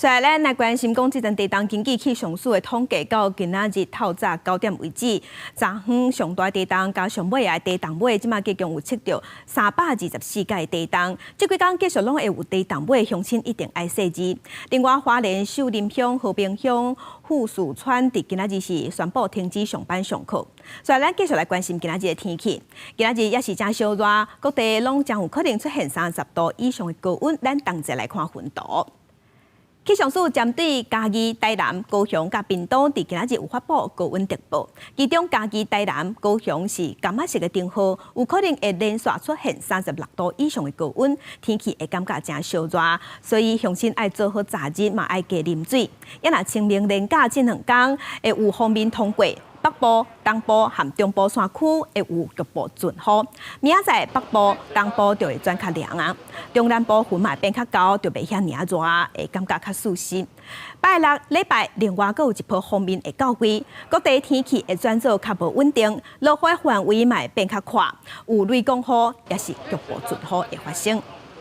所以咱来关心讲，即阵地动经济气象署的统计，到今仔日透早9点为止，昨昏上大地动加上尾的地动尾，即马计共有测到324届地动。即几天继续拢会有地动尾，乡亲一定爱细致。另外，花莲秀林乡、和平乡、富士川伫今仔日是宣布停止上班上课。所以咱继续来关心今仔日的天气。今仔日也是真烧热，各地拢将有可能出现30度以上的高温。咱同齐来看温度。气象署针对嘉义、台南、高雄、甲屏东，伫今仔日有发布高温特报。其中嘉义、台南、高雄是柑仔色的灯号，有可能会连续出现36度以上的高温，天气会感觉真烧热，所以乡亲爱做好早日，嘛爱加啉水。也若清明连假这2天会有锋面通过。北部、东部和中部山区会有局部阵雨，明仔载北部、东部就会转较凉啊。中南部云嘛变较高，就袂遐尔热，会感觉较舒适。拜六、礼拜另外阁有一波锋面会到位，各地天气会转做较无稳定，落雨范围嘛会变较宽，有雷公雨也是局部阵雨会发生。